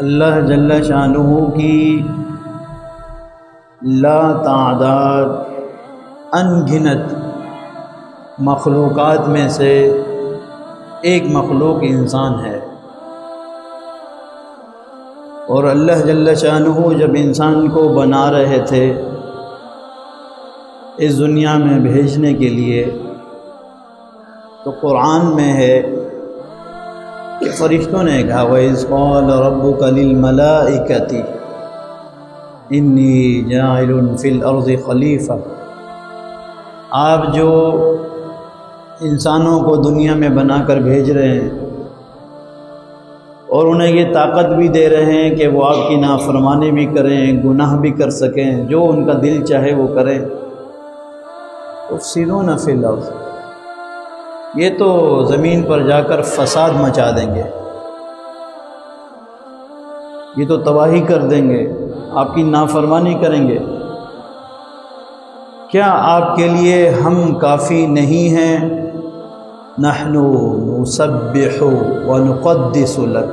اللہ جل شانہ کی لا تعداد ان گنت مخلوقات میں سے ایک مخلوق انسان ہے، اور اللہ جل شانہ جب انسان کو بنا رہے تھے اس دنیا میں بھیجنے کے لیے، تو قرآن میں ہے کہ فرشتوں نے کہا وَإِذْ قَالَ رَبُّكَ لِلْمَلَائِكَةِ إِنِّي جَاعِلٌ فِي الْأَرْضِ خَلِيفَةً۔ آپ جو انسانوں کو دنیا میں بنا کر بھیج رہے ہیں اور انہیں یہ طاقت بھی دے رہے ہیں کہ وہ آپ کی نافرمانی بھی کریں، گناہ بھی کر سکیں، جو ان کا دل چاہے وہ کریں، یفسدون فی الارض، یہ تو زمین پر جا کر فساد مچا دیں گے، یہ تو تباہی کر دیں گے، آپ کی نافرمانی کریں گے۔ کیا آپ کے لیے ہم کافی نہیں ہیں؟ نحن نسبح ونقدس لک،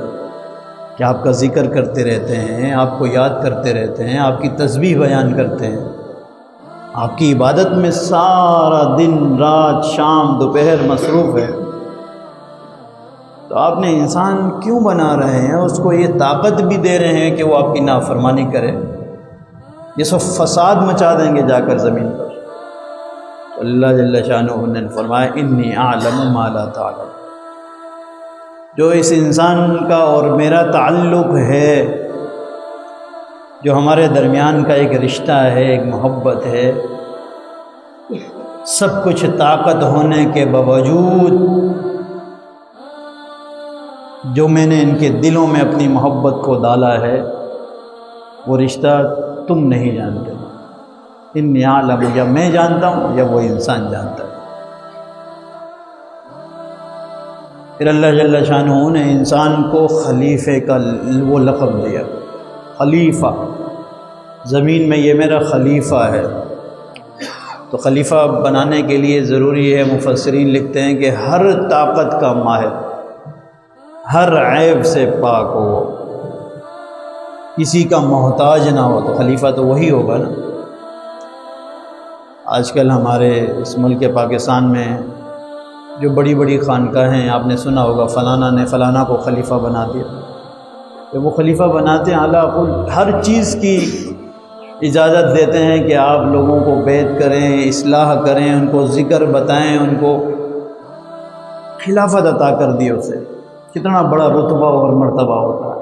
کہ آپ کا ذکر کرتے رہتے ہیں، آپ کو یاد کرتے رہتے ہیں، آپ کی تسبیح بیان کرتے ہیں، آپ کی عبادت میں سارا دن رات شام دوپہر مصروف ہے، تو آپ نے انسان کیوں بنا رہے ہیں؟ اس کو یہ طاقت بھی دے رہے ہیں کہ وہ آپ کی نافرمانی کرے، یہ سب فساد مچا دیں گے جا کر زمین پر۔ اللہ جل شانہ نے فرمایا انی اعلم ما لا تعلم، جو اس انسان کا اور میرا تعلق ہے، جو ہمارے درمیان کا ایک رشتہ ہے، ایک محبت ہے، سب کچھ طاقت ہونے کے باوجود جو میں نے ان کے دلوں میں اپنی محبت کو ڈالا ہے، وہ رشتہ تم نہیں جانتے، انی اعلم، یا میں جانتا ہوں یا وہ انسان جانتا ہے۔ پھر اللہ جل شانہ نے انسان کو خلیفے کا وہ لقب دیا، خلیفہ، زمین میں یہ میرا خلیفہ ہے۔ تو خلیفہ بنانے کے لیے ضروری ہے، مفسرین لکھتے ہیں کہ ہر طاقت کا ماہر، ہر عیب سے پاک ہو، کسی کا محتاج نہ ہو، تو خلیفہ تو وہی ہوگا نا۔ آج کل ہمارے اس ملک پاکستان میں جو بڑی بڑی خانقاہیں ہیں، آپ نے سنا ہوگا فلانا نے فلانا کو خلیفہ بنا دیا، جب وہ خلیفہ بناتے ہیں اعلیٰ ہر چیز کی اجازت دیتے ہیں کہ آپ لوگوں کو بیعت کریں، اصلاح کریں، ان کو ذکر بتائیں، ان کو خلافت عطا کر دی، اسے کتنا بڑا رتبہ اور مرتبہ ہوتا ہے۔